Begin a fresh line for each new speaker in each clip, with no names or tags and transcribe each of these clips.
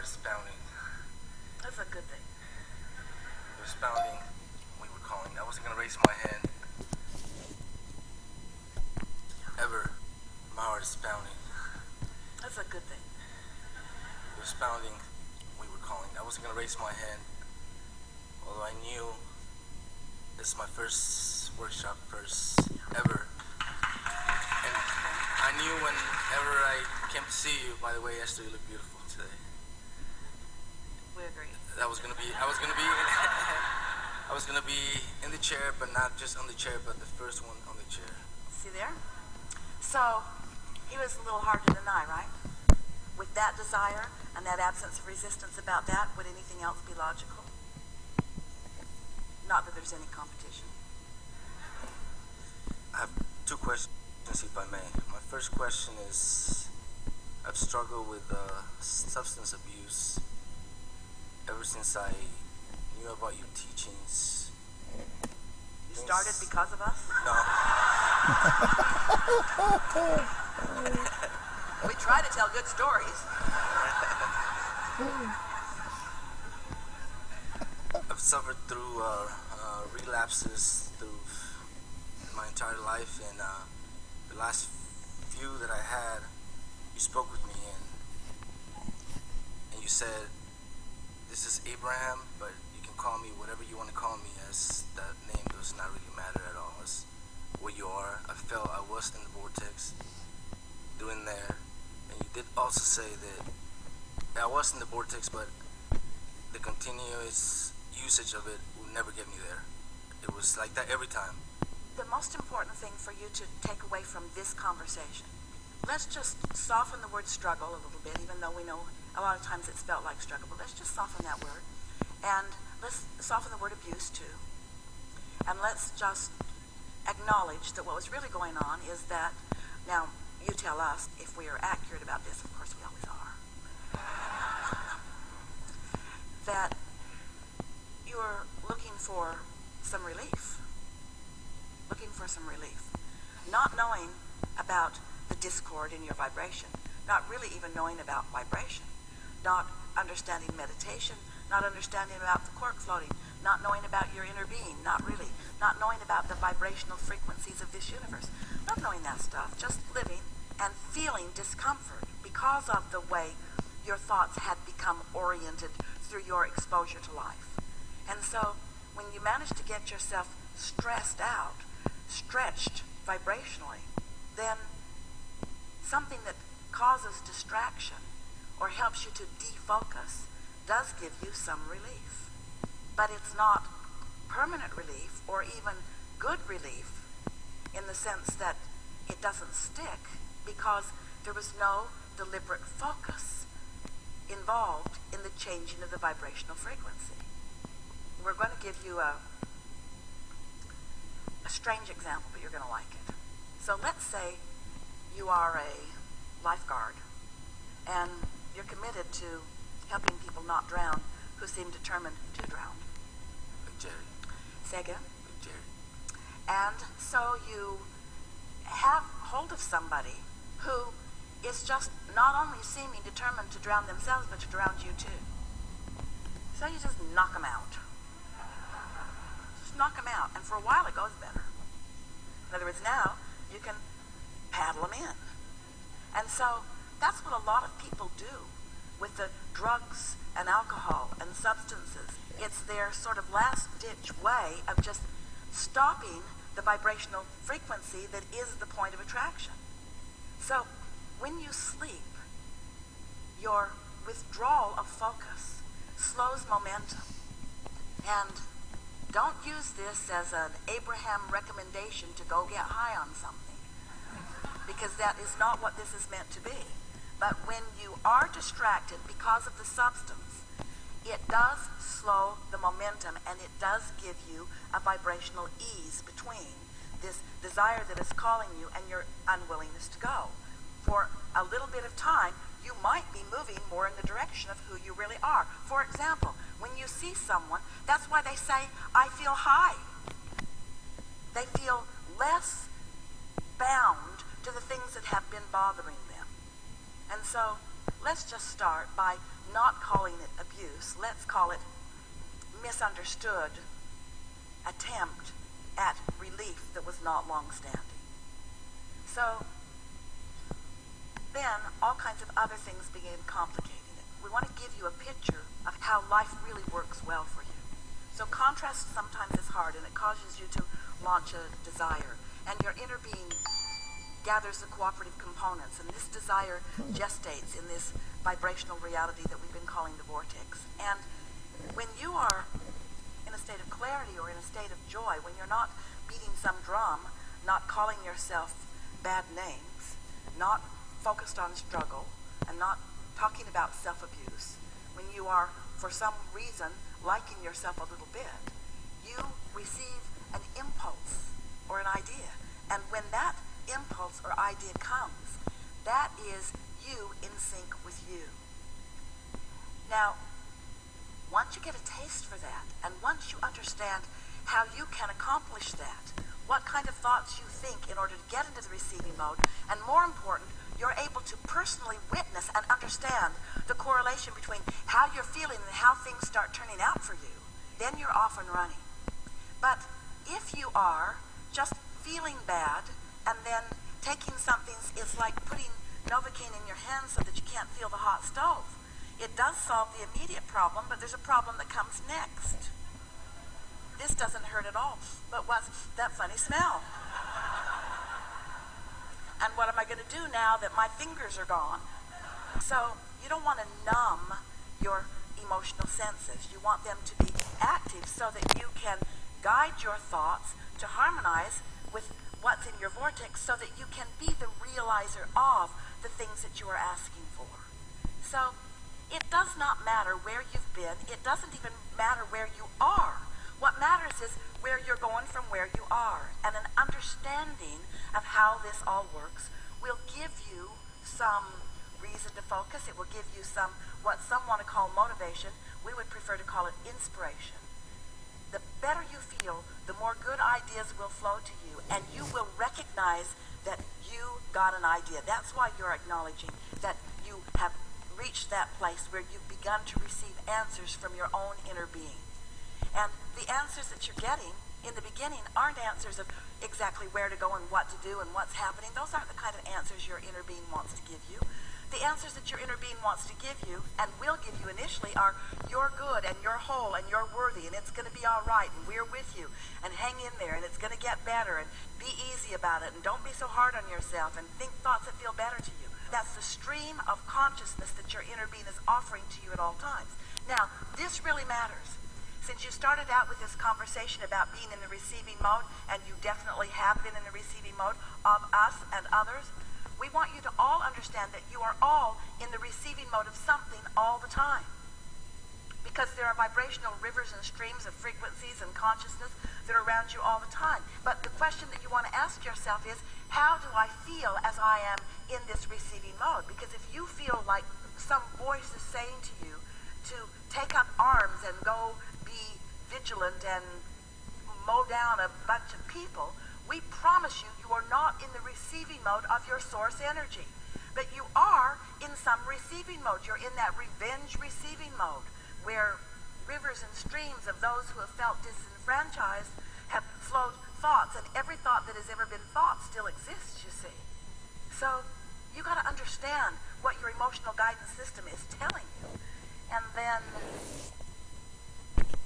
heart is pounding.
That's a good thing.
It was pounding. We were calling. I wasn't gonna raise my hand. Ever. My heart is pounding.
That's a good thing.
It was pounding. We were calling. I wasn't gonna raise my hand. Although I knew this is my first workshop, first ever. And I knew whenever I came to see you, by the way, Esther, you look beautiful today.
We agree.
I was gonna be in the chair, but not just on the chair, but the first one on the chair.
See there? So, he was a little hard to deny, right? With that desire and that absence of resistance about that, would anything else be logical? Not that there's any competition.
I have two questions, if I may. My first question is, I've struggled with substance abuse ever since I knew about your teachings.
You started because of us?
No.
We try to tell good stories.
I've suffered through relapses through my entire life, and the last few that I had, you spoke with me, and you said, "This is Abraham, but you can call me whatever you want to call me, as that name does not really matter at all. It's what you are." I felt I was in the vortex, doing there, and you did also say that I was in the vortex, but the continuous usage of it will never get me there. It was like that every time.
The most important thing for you to take away from this conversation, let's just soften the word struggle a little bit, even though we know a lot of times it's felt like struggle, but let's just soften that word. And let's soften the word abuse too. And let's just acknowledge that what was really going on is that, now you tell us if we are accurate about this, of course we always are, that you were looking for some relief. Looking for some relief. Not knowing about the discord in your vibration, not really even knowing about vibration, not understanding meditation, not understanding about the cork floating, not knowing about your inner being, not really, not knowing about the vibrational frequencies of this universe, not knowing that stuff, just living and feeling discomfort because of the way your thoughts had become oriented through your exposure to life. And so when you manage to get yourself stressed out, stretched vibrationally, then something that causes distraction or helps you to defocus does give you some relief. But it's not permanent relief or even good relief in the sense that it doesn't stick because there was no deliberate focus involved in the changing of the vibrational frequency. We're going to give you a strange example, but you're going to like it. So let's say you are a lifeguard and you're committed to helping people not drown who seem determined to drown.
Like Jerry.
Say again?
Like Jerry.
And so you have hold of somebody who is just not only seeming determined to drown themselves, but to drown you too. So you just knock them out. Just knock them out. And for a while it goes better. In other words, now you can paddle them in. And so that's what a lot of people do with the drugs and alcohol and substances. It's their sort of last-ditch way of just stopping the vibrational frequency that is the point of attraction. So when you sleep, your withdrawal of focus slows momentum. And don't use this as an Abraham recommendation to go get high on something, because that is not what this is meant to be. But when you are distracted because of the substance, it does slow the momentum and it does give you a vibrational ease between this desire that is calling you and your unwillingness to go. For a little bit of time, you might be moving more in the direction of who you really are. For example, when you see someone, that's why they say, "I feel high." They feel less bound to the things that have been bothering them. And so let's just start by not calling it abuse. Let's call it misunderstood attempt at relief that was not long-standing. So then all kinds of other things begin complicating it. We want to give you a picture of how life really works well for you. So contrast sometimes is hard, and it causes you to launch a desire. And your inner being gathers the cooperative components, and this desire gestates in this vibrational reality that we've been calling the vortex. And when you are in a state of clarity or in a state of joy, when you're not beating some drum, not calling yourself bad names, not focused on struggle, and not talking about self-abuse, when you are, for some reason, liking yourself a little bit, you receive an impulse or an idea. And when that impulse or idea comes, that is you in sync with you. Now, once you get a taste for that, and once you understand how you can accomplish that, what kind of thoughts you think in order to get into the receiving mode, and more important, you're able to personally witness and understand the correlation between how you're feeling and how things start turning out for you, then you're off and running. But if you are just feeling bad and then taking something, it's like putting Novocaine in your hand so that you can't feel the hot stove. It does solve the immediate problem, but there's a problem that comes next. This doesn't hurt at all, but what's that funny smell? And what am I going to do now that my fingers are gone? So you don't want to numb your emotional senses. You want them to be active so that you can guide your thoughts to harmonize with what's in your vortex so that you can be the realizer of the things that you are asking for. So it does not matter where you've been. It doesn't even matter where you are. What matters is where you're going from where you are. And an understanding of how this all works will give you some reason to focus. It will give you some, what some want to call motivation. We would prefer to call it inspiration. The better you feel, the more good ideas will flow to you, and you will recognize that you got an idea. That's why you're acknowledging that you have reached that place where you've begun to receive answers from your own inner being. And the answers that you're getting in the beginning aren't answers of exactly where to go and what to do and what's happening. Those aren't the kind of answers your inner being wants to give you. The answers that your inner being wants to give you and will give you initially are you're good and you're whole and you're worthy and it's going to be all right and we're with you and hang in there and it's going to get better and be easy about it and don't be so hard on yourself and think thoughts that feel better to you. That's the stream of consciousness that your inner being is offering to you at all times. Now, this really matters. Since you started out with this conversation about being in the receiving mode, and you definitely have been in the receiving mode of us and others, we want you to all understand that you are all in the receiving mode of something all the time. Because there are vibrational rivers and streams of frequencies and consciousness that are around you all the time. But the question that you want to ask yourself is, how do I feel as I am in this receiving mode? Because if you feel like some voice is saying to you to take up arms and go be vigilant and mow down a bunch of people, we promise you, you are not in the receiving mode of your source energy. But you are in some receiving mode. You're in that revenge receiving mode where rivers and streams of those who have felt disenfranchised have flowed thoughts, and every thought that has ever been thought still exists, you see. So you got to understand what your emotional guidance system is telling you, and then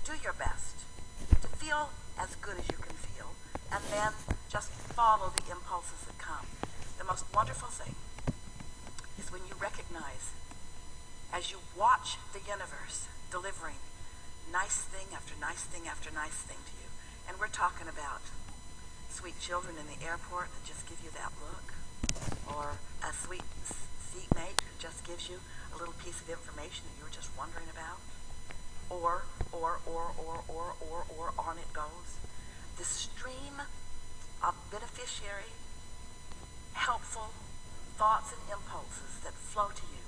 do your best to feel as good as you can feel, and then just follow the impulses that come. The most wonderful thing is when you recognize, as you watch the universe delivering nice thing after nice thing after nice thing to you, and we're talking about sweet children in the airport that just give you that look, or a sweet seatmate who just gives you a little piece of information that you were just wondering about, or on it goes. The stream of beneficiary, helpful thoughts and impulses that flow to you.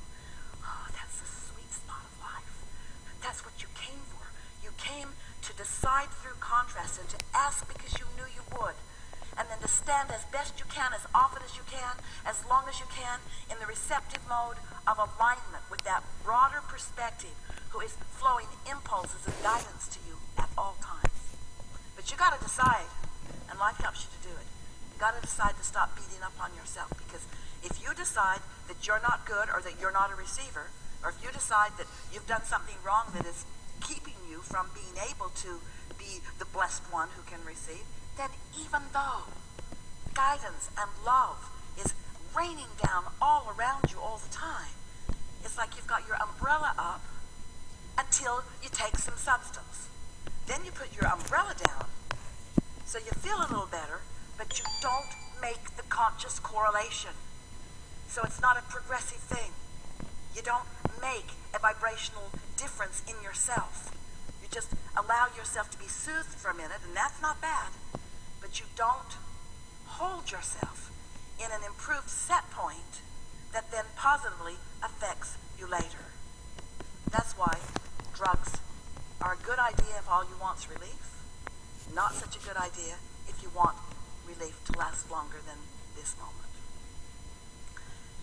Oh, that's the sweet spot of life. That's what you came for. You came to decide through contrast and to ask because you knew you would. and then to stand as best you can, as often as you can, as long as you can, in the receptive mode of alignment with that broader perspective who is flowing impulses and guidance to you at all times. But you got to decide, and life helps you to do it. You got to decide to stop beating up on yourself, because if you decide that you're not good or that you're not a receiver, or if you decide that you've done something wrong that is keeping you from being able to be the blessed one who can receive, then even though guidance and love is raining down all around you all the time, it's like you've got your umbrella up until you take some substance. Then you put your umbrella down, so you feel a little better, but you don't make the conscious correlation. So it's not a progressive thing. You don't make a vibrational difference in yourself. You just allow yourself to be soothed for a minute, and that's not bad. But you don't hold yourself in an improved set point that then positively affects you later. That's why drugs are a good idea if all you want's relief. Not such a good idea if you want relief to last longer than this moment.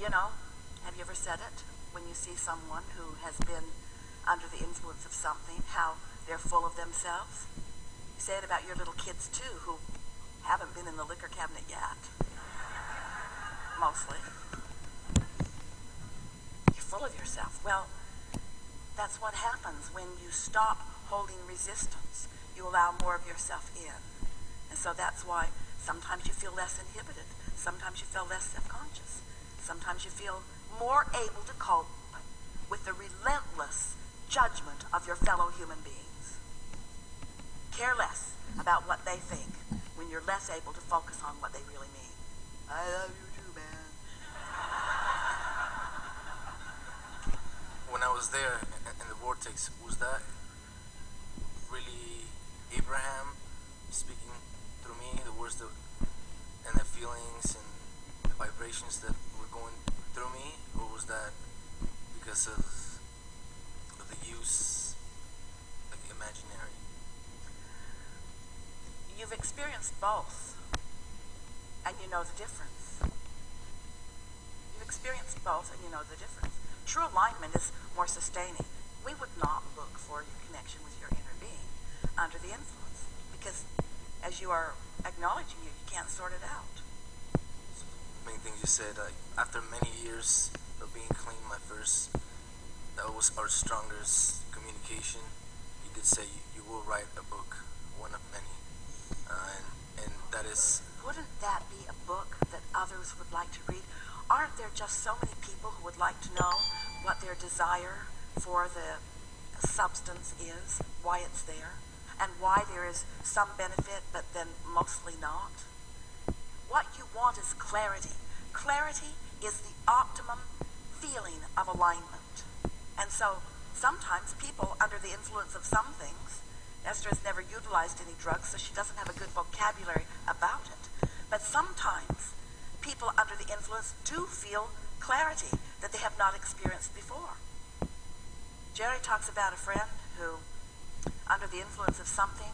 You know, have you ever said it when you see someone who has been under the influence of something, how they're full of themselves? You say it about your little kids too, who haven't been in the liquor cabinet yet. Mostly. You're full of yourself. Well, that's what happens when you stop holding resistance. You allow more of yourself in. And so that's why sometimes you feel less inhibited. Sometimes you feel less self-conscious. Sometimes you feel more able to cope with the relentless judgment of your fellow human beings. Care less about what they think when you're less able to focus on what they really mean. I love you too, man.
When I was there in the vortex, was that really Abraham speaking through me, the words that, and the feelings and the vibrations that were going through me, or was that because of the use, like imaginary?
You've experienced both, and you know the difference. You've experienced both, and you know the difference. True alignment is more sustaining. We would not look for your connection with your inner being under the influence, because as you are acknowledging it, you can't sort it out.
So, main thing you said, after many years of being clean, that was our strongest communication. You did say you will write a book, one of many. And that is...
Wouldn't that be a book that others would like to read? Aren't there just so many people who would like to know what their desire for the substance is, why it's there, and why there is some benefit but then mostly not? What you want is clarity. Clarity is the optimum feeling of alignment. And so sometimes people under the influence of some things, Esther has never utilized any drugs, so she doesn't have a good vocabulary about it. But sometimes people under the influence do feel clarity that they have not experienced before. Jerry talks about a friend who, under the influence of something,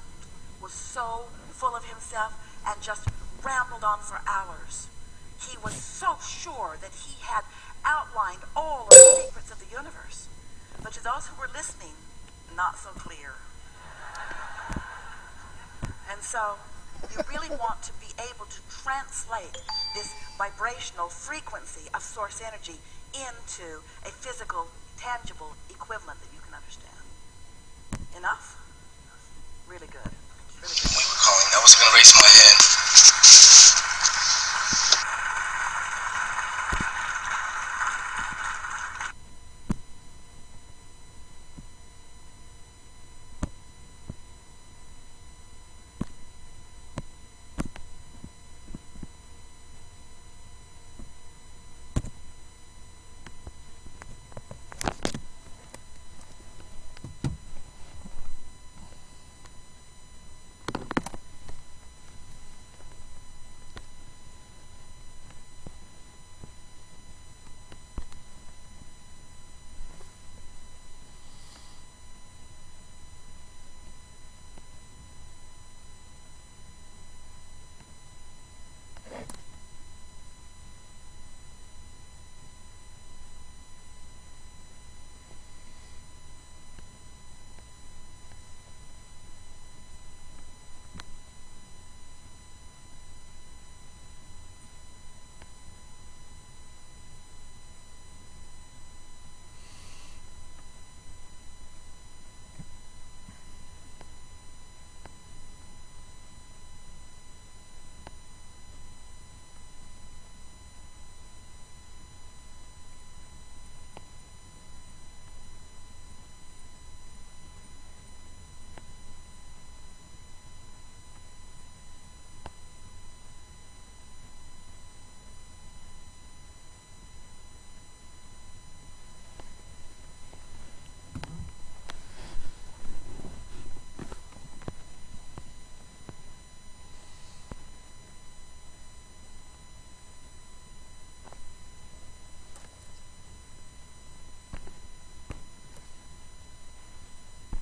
was so full of himself and just rambled on for hours. He was so sure that he had outlined all of the secrets of the universe. But to those who were listening, not so clear. And so you really want to be able to translate this vibrational frequency of source energy into a physical, tangible equivalent that you can understand. Enough? Really good. Really good.